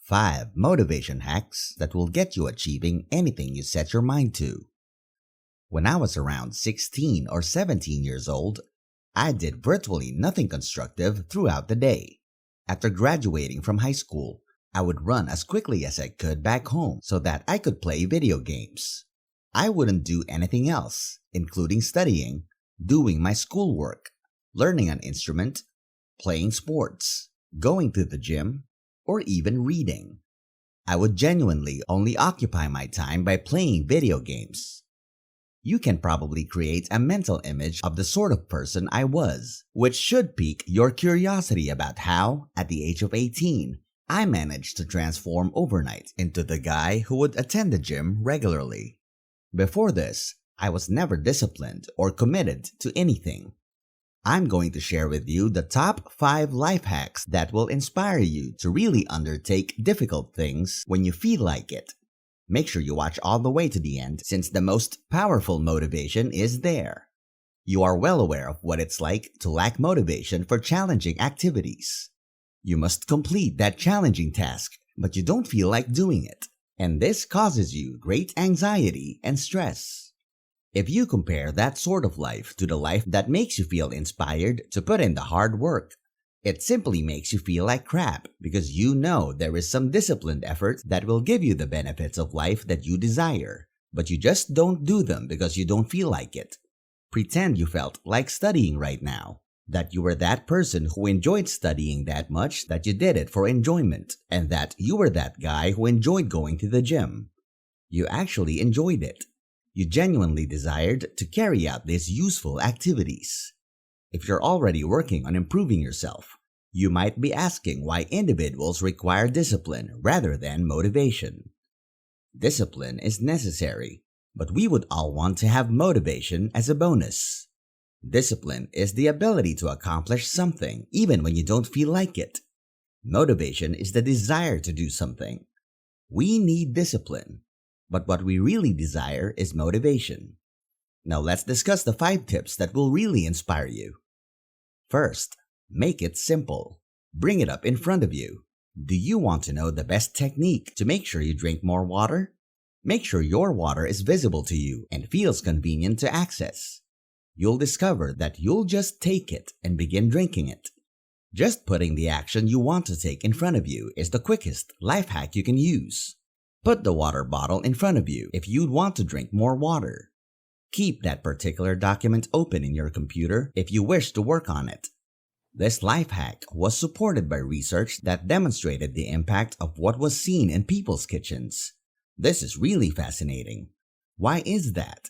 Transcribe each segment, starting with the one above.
5 motivation hacks that will get you achieving anything you set your mind to. When I was around 16 or 17 years old, I did virtually nothing constructive throughout the day. After graduating from high school, I would run as quickly as I could back home so that I could play video games. I wouldn't do anything else, including studying, doing my schoolwork, learning an instrument, playing sports, going to the gym, or even reading. I would genuinely only occupy my time by playing video games. You can probably create a mental image of the sort of person I was, which should pique your curiosity about how, at the age of 18, I managed to transform overnight into the guy who would attend the gym regularly. Before this, I was never disciplined or committed to anything. I'm going to share with you the top 5 life hacks that will inspire you to really undertake difficult things when you feel like it. Make sure you watch all the way to the end since the most powerful motivation is there. You are well aware of what it's like to lack motivation for challenging activities. You must complete that challenging task, but you don't feel like doing it, and this causes you great anxiety and stress. If you compare that sort of life to the life that makes you feel inspired to put in the hard work, it simply makes you feel like crap because you know there is some disciplined effort that will give you the benefits of life that you desire, but you just don't do them because you don't feel like it. Pretend you felt like studying right now, that you were that person who enjoyed studying that much that you did it for enjoyment, and that you were that guy who enjoyed going to the gym. You actually enjoyed it. You genuinely desired to carry out these useful activities. If you're already working on improving yourself, you might be asking why individuals require discipline rather than motivation. Discipline is necessary, but we would all want to have motivation as a bonus. Discipline is the ability to accomplish something even when you don't feel like it. Motivation is the desire to do something. We need discipline, but what we really desire is motivation. Now let's discuss the 5 tips that will really inspire you. First, make it simple. Bring it up in front of you. Do you want to know the best technique to make sure you drink more water? Make sure your water is visible to you and feels convenient to access. You'll discover that you'll just take it and begin drinking it. Just putting the action you want to take in front of you is the quickest life hack you can use. Put the water bottle in front of you if you'd want to drink more water. Keep that particular document open in your computer if you wish to work on it. This life hack was supported by research that demonstrated the impact of what was seen in people's kitchens. This is really fascinating. Why is that?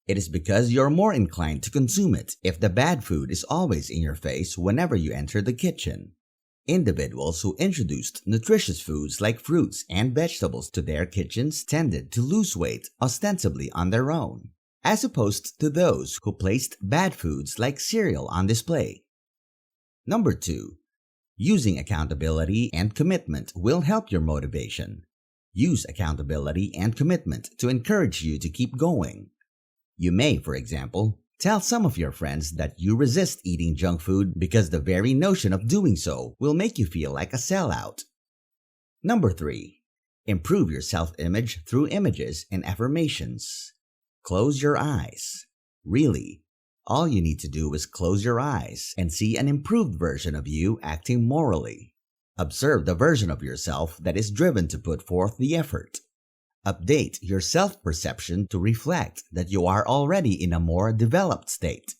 It is because you're more inclined to consume it if the bad food is always in your face whenever you enter the kitchen. Individuals who introduced nutritious foods like fruits and vegetables to their kitchens tended to lose weight ostensibly on their own, as opposed to those who placed bad foods like cereal on display. Number 2. Using accountability and commitment will help your motivation. Use accountability and commitment to encourage you to keep going. You may, for example, tell some of your friends that you resist eating junk food because the very notion of doing so will make you feel like a sellout. Number 3. Improve your self-image through images and affirmations. Close your eyes. Really, all you need to do is close your eyes and see an improved version of you acting morally. Observe the version of yourself that is driven to put forth the effort. Update your self-perception to reflect that you are already in a more developed state.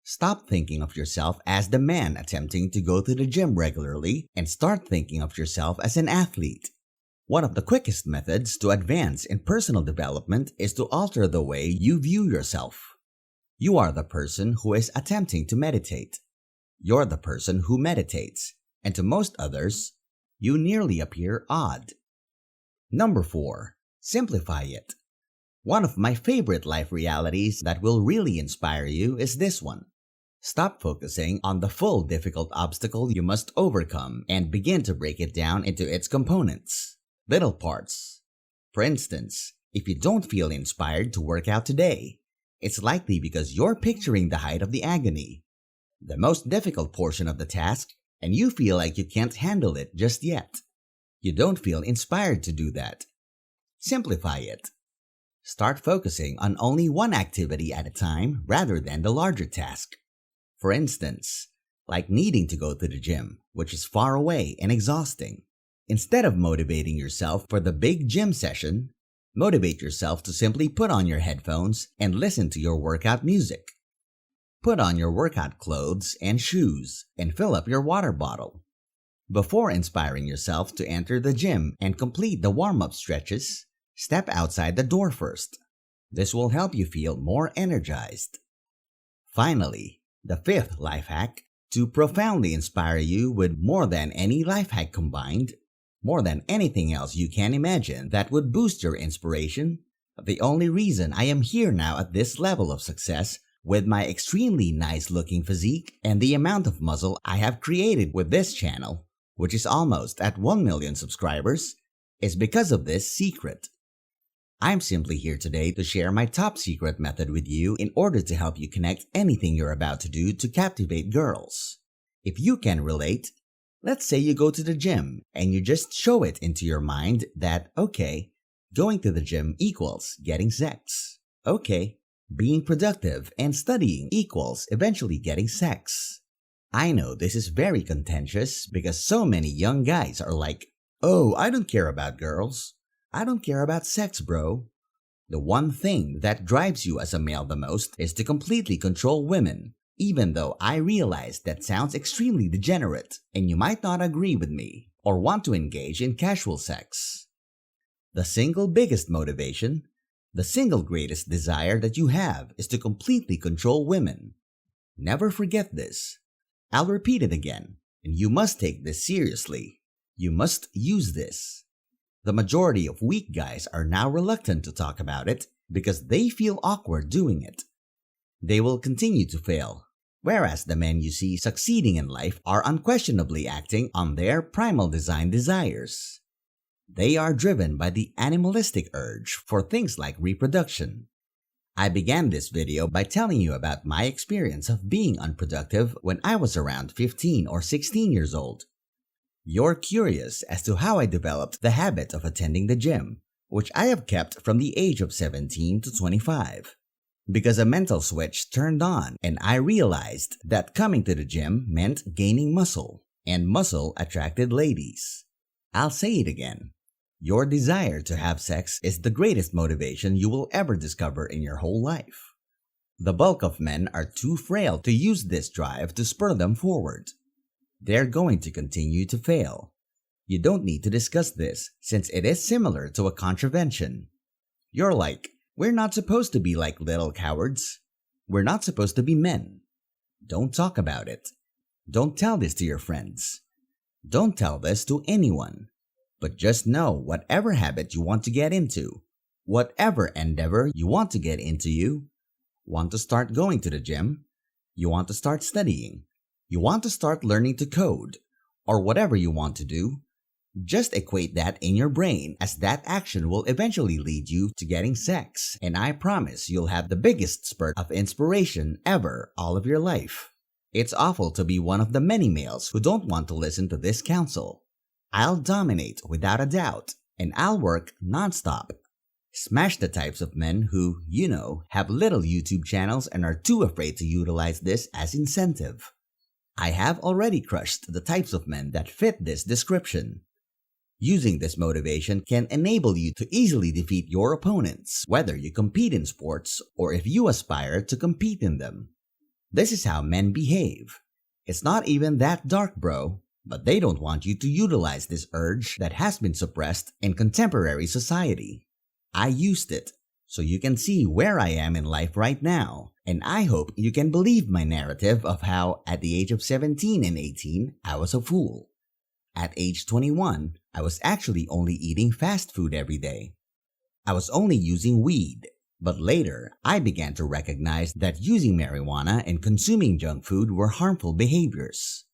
Stop thinking of yourself as the man attempting to go to the gym regularly and start thinking of yourself as an athlete. One of the quickest methods to advance in personal development is to alter the way you view yourself. You are the person who is attempting to meditate. You're the person who meditates, and to most others, you nearly appear odd. Number 4. Simplify it. One of my favorite life realities that will really inspire you is this one. Stop focusing on the full difficult obstacle you must overcome and begin to break it down into its components, little parts. For instance, if you don't feel inspired to work out today, it's likely because you're picturing the height of the agony, the most difficult portion of the task, and you feel like you can't handle it just yet. You don't feel inspired to do that. Simplify it. Start focusing on only one activity at a time rather than the larger task. For instance, like needing to go to the gym, which is far away and exhausting. Instead of motivating yourself for the big gym session, motivate yourself to simply put on your headphones and listen to your workout music. Put on your workout clothes and shoes and fill up your water bottle. Before inspiring yourself to enter the gym and complete the warm-up stretches, step outside the door first. This will help you feel more energized. Finally, the fifth life hack, to profoundly inspire you with more than any life hack combined, more than anything else you can imagine that would boost your inspiration. The only reason I am here now at this level of success with my extremely nice looking physique and the amount of muscle I have created with this channel, which is almost at 1 million subscribers, is because of this secret. I'm simply here today to share my top secret method with you in order to help you connect anything you're about to do to captivate girls. If you can relate, let's say you go to the gym and you just show it into your mind that, okay, going to the gym equals getting sex. Okay, being productive and studying equals eventually getting sex. I know this is very contentious because so many young guys are like, oh, I don't care about girls. I don't care about sex, bro. The one thing that drives you as a male the most is to completely control women, even though I realize that sounds extremely degenerate and you might not agree with me or want to engage in casual sex. The single biggest motivation, the single greatest desire that you have is to completely control women. Never forget this. I'll repeat it again, and you must take this seriously. You must use this. The majority of weak guys are now reluctant to talk about it because they feel awkward doing it. They will continue to fail, whereas the men you see succeeding in life are unquestionably acting on their primal design desires. They are driven by the animalistic urge for things like reproduction. I began this video by telling you about my experience of being unproductive when I was around 15 or 16 years old. You're curious as to how I developed the habit of attending the gym, which I have kept from the age of 17 to 25. Because a mental switch turned on and I realized that coming to the gym meant gaining muscle, and muscle attracted ladies. I'll say it again. Your desire to have sex is the greatest motivation you will ever discover in your whole life. The bulk of men are too frail to use this drive to spur them forward. They're going to continue to fail. You don't need to discuss this since it is similar to a contravention. You're like, we're not supposed to be like little cowards. We're not supposed to be men. Don't talk about it. Don't tell this to your friends. Don't tell this to anyone. But just know whatever habit you want to get into, whatever endeavor you want to get into, you want to start going to the gym, you want to start studying, you want to start learning to code, or whatever you want to do, just equate that in your brain as that action will eventually lead you to getting sex, and I promise you'll have the biggest spurt of inspiration ever all of your life. It's awful to be one of the many males who don't want to listen to this counsel. I'll dominate without a doubt, and I'll work non-stop. Smash the types of men who, have little YouTube channels and are too afraid to utilize this as incentive. I have already crushed the types of men that fit this description. Using this motivation can enable you to easily defeat your opponents, whether you compete in sports or if you aspire to compete in them. This is how men behave. It's not even that dark, bro, but they don't want you to utilize this urge that has been suppressed in contemporary society. I used it, so you can see where I am in life right now, and I hope you can believe my narrative of how, at the age of 17 and 18, I was a fool. At age 21, I was actually only eating fast food every day. I was only using weed, but later, I began to recognize that using marijuana and consuming junk food were harmful behaviors.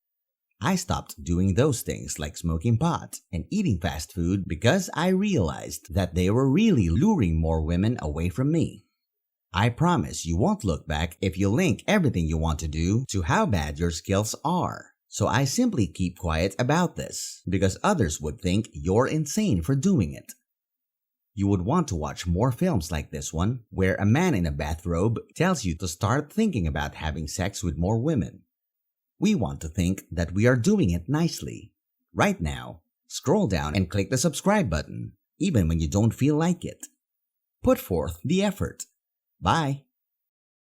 I stopped doing those things like smoking pot and eating fast food because I realized that they were really luring more women away from me. I promise you won't look back if you link everything you want to do to how bad your skills are. So I simply keep quiet about this because others would think you're insane for doing it. You would want to watch more films like this one, where a man in a bathrobe tells you to start thinking about having sex with more women. We want to think that we are doing it nicely. Right now, scroll down and click the subscribe button, even when you don't feel like it. Put forth the effort. Bye.